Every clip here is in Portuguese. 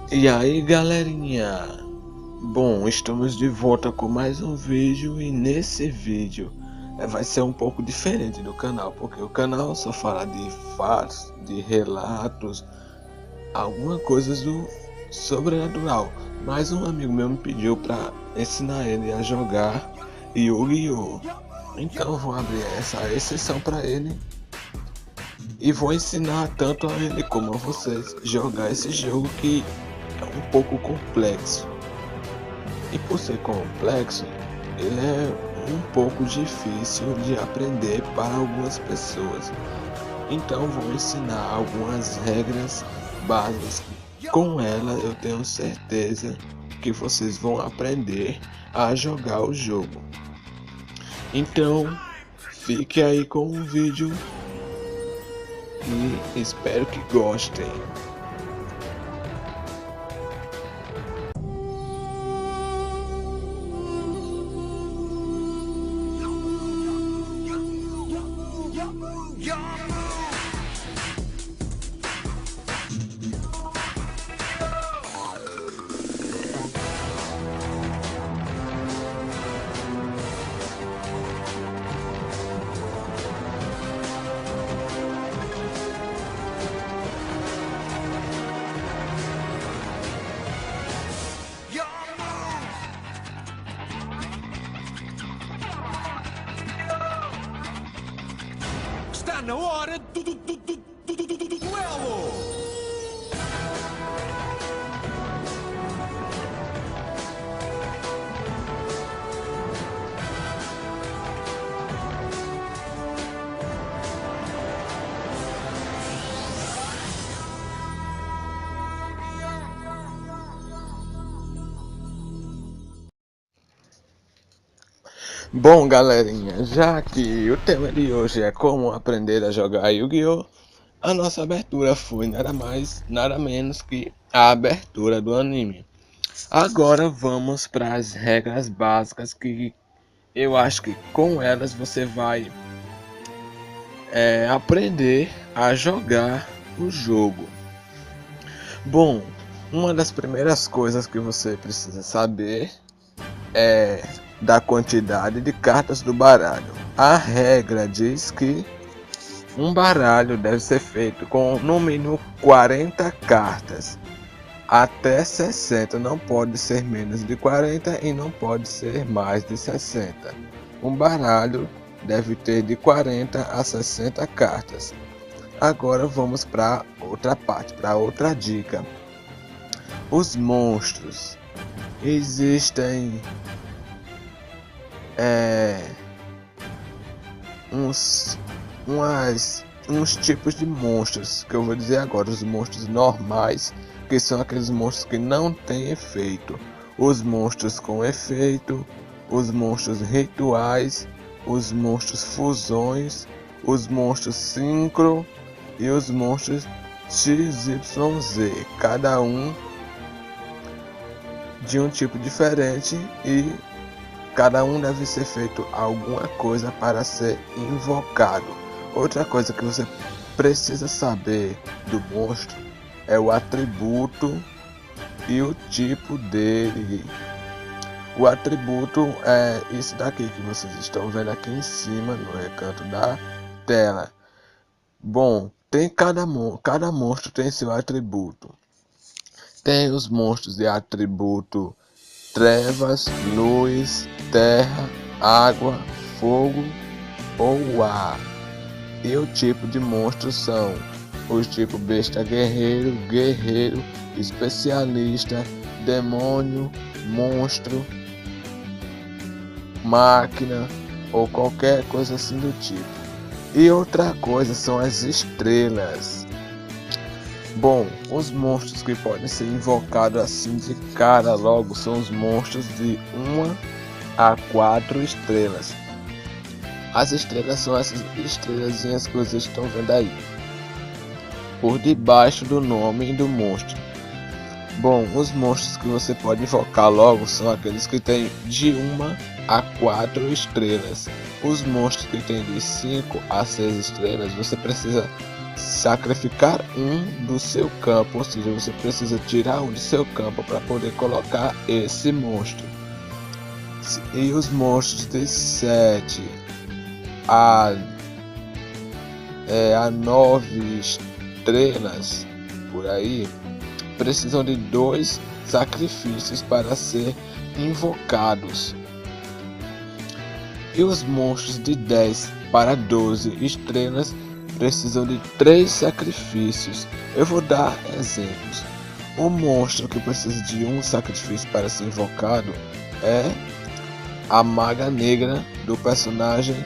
E aí galerinha, bom, estamos de volta com mais um vídeo e nesse vídeo vai ser um pouco diferente do canal, porque o canal só fala de fatos, de relatos, algumas coisas do sobrenatural, mas um amigo meu me pediu para ensinar ele a jogar Yu-Gi-Oh! Então eu vou abrir essa exceção para ele e vou ensinar tanto a ele como a vocês jogar esse jogo que é um pouco complexo. E por ser complexo, ele é um pouco difícil de aprender para algumas pessoas. Então vou ensinar algumas regras básicas. Com ela eu tenho certeza que vocês vão aprender a jogar o jogo. Então fique aí com o vídeo e espero que gostem. Está na hora do duelo! Bom galerinha, já que o tema de hoje é como aprender a jogar Yu-Gi-Oh! A nossa abertura foi nada mais, nada menos que a abertura do anime. Agora vamos para as regras básicas que eu acho que com elas você vai aprender a jogar o jogo. Bom, uma das primeiras coisas que você precisa saber é da quantidade de cartas do baralho. A regra diz que um baralho deve ser feito com no mínimo 40 cartas, até 60, não pode ser menos de 40 e não pode ser mais de 60. Um baralho deve ter de 40 a 60 cartas. Agora vamos para outra parte, para outra dica. Os monstros. Existem uns tipos de monstros que eu vou dizer agora. Os monstros normais, que são aqueles monstros que não têm efeito, os monstros com efeito, os monstros rituais, os monstros fusões, os monstros sincro e os monstros XYZ, cada um de um tipo diferente e cada um deve ser feito alguma coisa para ser invocado. Outra coisa que você precisa saber do monstro é o atributo e o tipo dele. O atributo é isso daqui que vocês estão vendo aqui em cima no recanto da tela. Bom, tem cada monstro tem seu atributo. Tem os monstros de atributo trevas, luz, terra, água, fogo ou ar. E o tipo de monstros são os tipos besta guerreiro, guerreiro, especialista, demônio, monstro, máquina ou qualquer coisa assim do tipo. E outra coisa são as estrelas. Bom, os monstros que podem ser invocados assim de cara logo são os monstros de 1 a 4 estrelas. As estrelas são essas estrelazinhas que vocês estão vendo aí, por debaixo do nome do monstro. Bom, os monstros que você pode invocar logo são aqueles que têm de 1 a 4 estrelas. Os monstros que têm de 5 a 6 estrelas, você precisa sacrificar um do seu campo, ou seja, você precisa tirar um do seu campo para poder colocar esse monstro. E os monstros de 7 a 9 estrelas por aí precisam de 2 sacrifícios para ser invocados. E os monstros de 10 para 12 estrelas precisam de 3 sacrifícios. Eu vou dar exemplos. O monstro que precisa de um sacrifício para ser invocado é a Maga Negra do personagem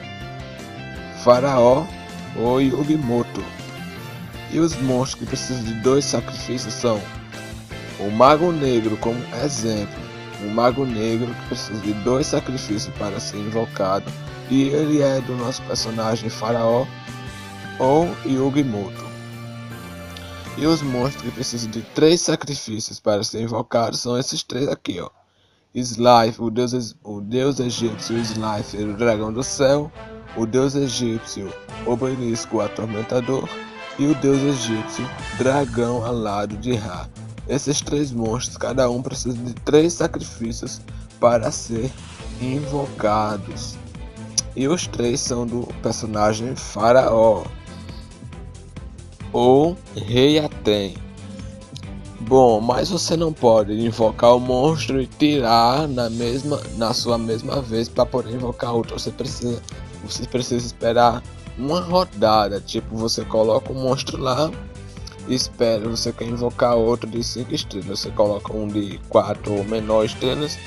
Faraó ou Yugimoto. E os monstros que precisam de 2 sacrifícios são o Mago Negro, como exemplo. O Mago Negro que precisa de 2 sacrifícios para ser invocado, e ele é do nosso personagem Faraó ou Yugimoto. E os monstros que precisam de 3 sacrifícios para ser invocados são esses 3 aqui, ó. Slife, o deus egípcio Slife, o dragão do céu, o deus egípcio Obelisco, o atormentador, e o deus egípcio dragão alado de Ra. Esses 3 monstros, cada um precisa de 3 sacrifícios para ser invocados. E os 3 são do personagem Faraó ou Rei Atem. Bom, mas você não pode invocar o monstro e tirar na sua mesma vez para poder invocar outro. Você precisa esperar uma rodada. Tipo, você coloca um monstro lá, espera. Você quer invocar outro de 5 estrelas, você coloca um de 4 ou menor estrelas,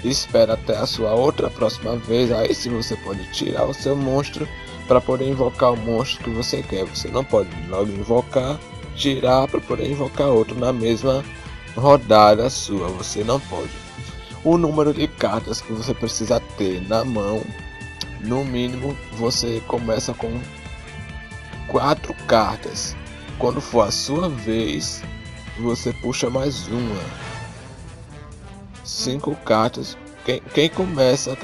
espera até a sua outra próxima vez. Aí sim você pode tirar o seu monstro para poder invocar o monstro que você quer. Você não pode logo invocar, tirar para poder invocar outro na mesma rodada sua. Você não pode. O número de cartas que você precisa ter na mão, no mínimo, você começa com 4 cartas. Quando for a sua vez, você puxa mais uma. 5 cartas. Quem começa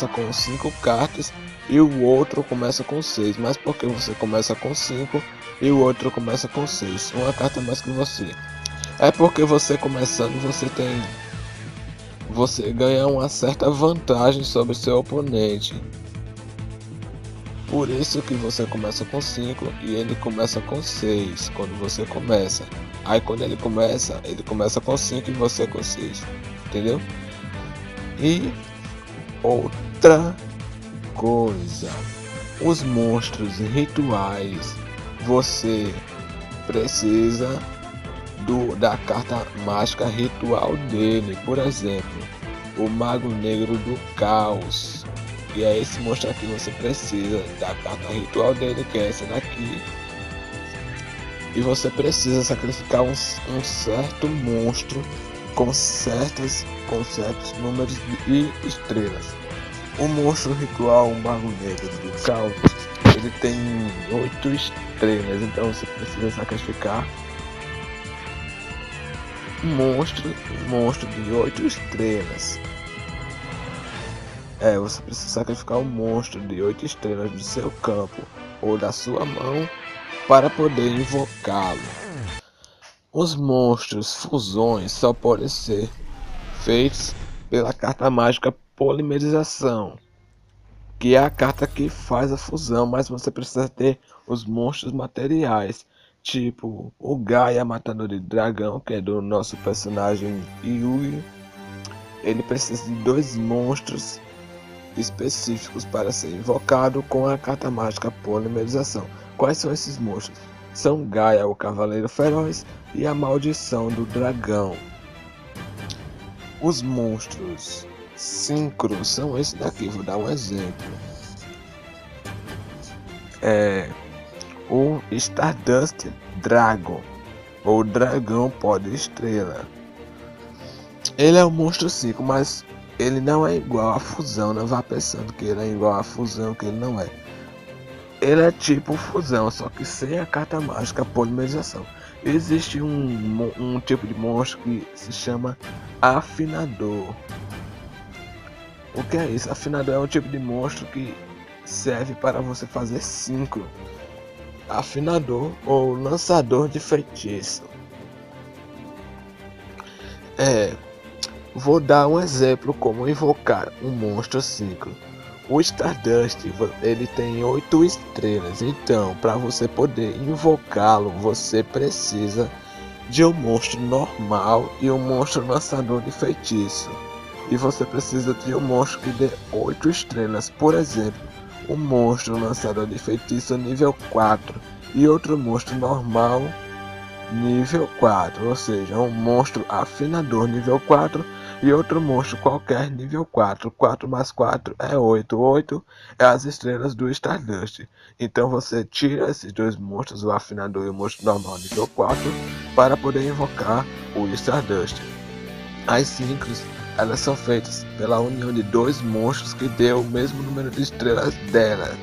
com 5 cartas e o outro começa com 6. Mas porque você começa com 5 e o outro começa com 6? Uma carta mais que você. É porque você começando, você ganha uma certa vantagem sobre seu oponente. Por isso que você começa com 5 e ele começa com 6 quando você começa. Aí quando ele começa com 5 e você com 6. Entendeu? E outra coisa, os monstros rituais, você precisa da carta mágica ritual dele. Por exemplo, o Mago Negro do Caos. E é esse monstro aqui, você precisa da carta ritual dele, que é essa daqui. E você precisa sacrificar um certo monstro com certos números e estrelas. O monstro ritual, o Mago Negro do Caos, ele tem 8 estrelas, então você precisa sacrificar um monstro de 8 estrelas. Você precisa sacrificar um monstro de 8 estrelas do seu campo ou da sua mão para poder invocá-lo. Os monstros fusões só podem ser feitos pela carta mágica Polimerização, que é a carta que faz a fusão, mas você precisa ter os monstros materiais, tipo o Gaia Matador de Dragão, que é do nosso personagem Yui. Ele precisa de 2 monstros específicos para ser invocado com a carta mágica Polimerização. Quais são esses monstros? São Gaia, o Cavaleiro Feroz, e a Maldição do Dragão. Os monstros Synchro são esses daqui, vou dar um exemplo. O Stardust Dragon, ou Dragão Pó de Estrela. Ele é um monstro 5, mas ele não é igual à fusão. Não vá pensando que ele é igual à fusão, que ele não é. Ele é tipo fusão, só que sem a carta mágica Polimerização. Existe um tipo de monstro que se chama Afinador. O que é isso? Afinador é um tipo de monstro que serve para você fazer sincro, afinador ou lançador de feitiço. Vou dar um exemplo como invocar um monstro sincro. O Stardust, ele tem 8 estrelas, então para você poder invocá-lo, você precisa de um monstro normal e um monstro lançador de feitiço. E você precisa de um monstro que dê 8 estrelas, por exemplo, um monstro lançador de feitiço nível 4 e outro monstro normal nível 4, ou seja, um monstro afinador nível 4 e outro monstro qualquer nível 4. 4 mais 4 é 8. 8 é as estrelas do Stardust. Então você tira esses dois monstros, o afinador e o monstro normal nível 4, para poder invocar o Stardust. As sincros, elas são feitas pela união de dois monstros que dê o mesmo número de estrelas dela.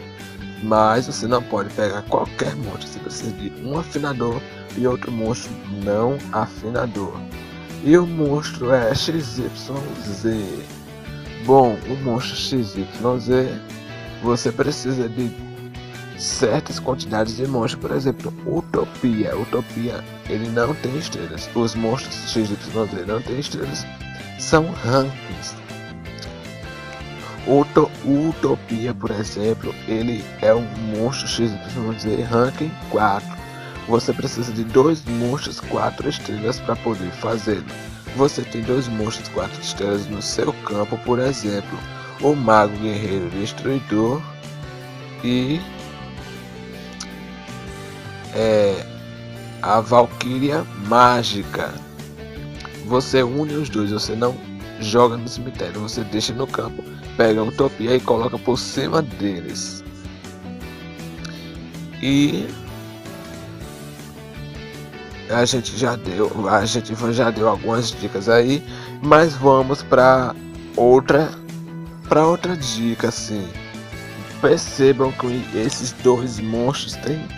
Mas você não pode pegar qualquer monstro, você precisa de um afinador e outro monstro não afinador. E o monstro é XYZ. Bom, o monstro XYZ, você precisa de certas quantidades de monstros. Por exemplo, Utopia. Utopia, ele não tem estrelas. Os monstros XYZ não tem estrelas, são rankings. Utopia, por exemplo, ele é um monstro XYZ ranking 4. Você precisa de dois monstros 4 estrelas para poder fazê-lo. Você tem dois monstros 4 estrelas no seu campo, por exemplo, o Mago Guerreiro Destruidor e a Valquíria Mágica. Você une os dois, você não joga no cemitério, você deixa no campo, pega a Utopia e coloca por cima deles. E a gente já deu algumas dicas aí, mas vamos para outra dica assim. Percebam que esses dois monstros têm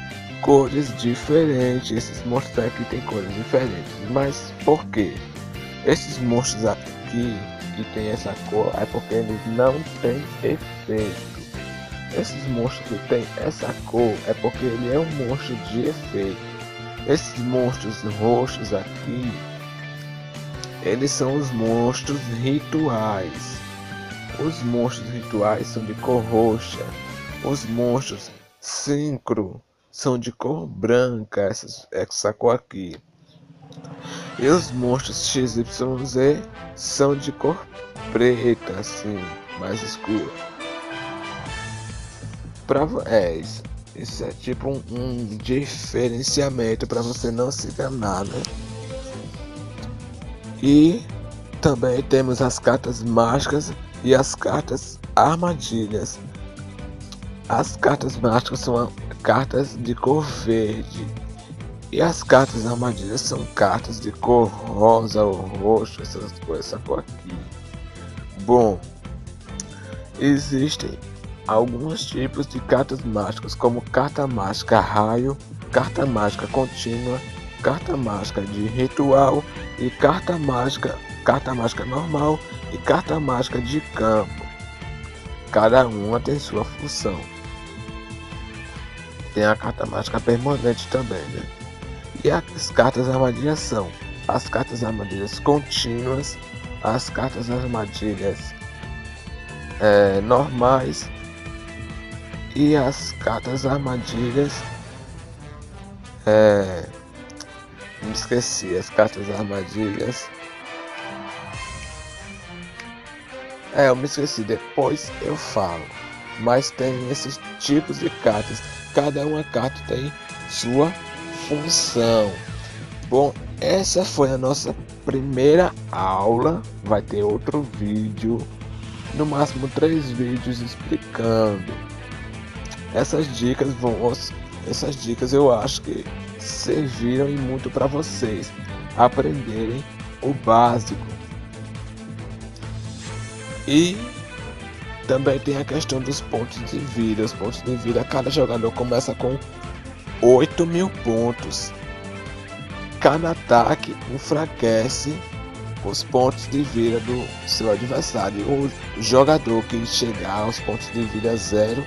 cores diferentes. Esses monstros aqui têm cores diferentes, mas por quê? Esses monstros aqui que tem essa cor é porque eles não têm efeito. Esses monstros que tem essa cor é porque ele é um monstro de efeito. Esses monstros roxos aqui, eles são os monstros rituais. Os monstros rituais são de cor roxa. Os monstros sincro são de cor branca, essa cor aqui. E os monstros XYZ são de cor preta, assim, mais escura. Isso é tipo um diferenciamento para você não se enganar, né? E também temos as cartas mágicas e as cartas armadilhas. As cartas mágicas são cartas de cor verde e as cartas armadilhas são cartas de cor rosa ou roxo, essa cor aqui. Bom, existem alguns tipos de cartas mágicas, como carta mágica raio, carta mágica contínua, carta mágica de ritual e carta mágica normal e carta mágica de campo. Cada uma tem sua função. Tem a carta mágica permanente também, né? E as cartas armadilhas são as cartas armadilhas contínuas, as cartas armadilhas normais e as cartas armadilhas me esqueci, as cartas armadilhas eu me esqueci, depois eu falo. Mas tem esses tipos de cartas, cada uma carta tem sua função. Bom, essa foi a nossa primeira aula. Vai ter outro vídeo, no máximo 3 vídeos explicando. Essas dicas eu acho que serviram e muito para vocês aprenderem o básico. E também tem a questão dos pontos de vida. Os pontos de vida, cada jogador começa com 8.000 pontos. Cada ataque enfraquece os pontos de vida do seu adversário. O jogador que chegar aos pontos de vida 0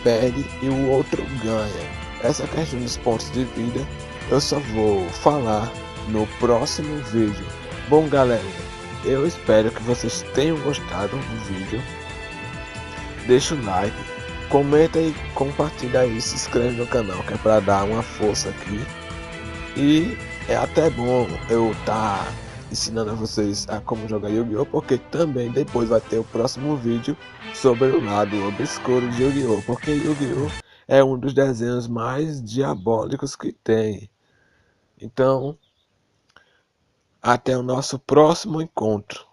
perde e o outro ganha. Essa questão dos pontos de vida eu só vou falar no próximo vídeo. Bom galera, eu espero que vocês tenham gostado do vídeo. Deixa o like, comenta e compartilha aí, se inscreve no canal que é para dar uma força aqui. E é até bom eu estar ensinando a vocês a como jogar Yu-Gi-Oh! Porque também depois vai ter o próximo vídeo sobre o lado obscuro de Yu-Gi-Oh! Porque Yu-Gi-Oh! É um dos desenhos mais diabólicos que tem. Então, até o nosso próximo encontro.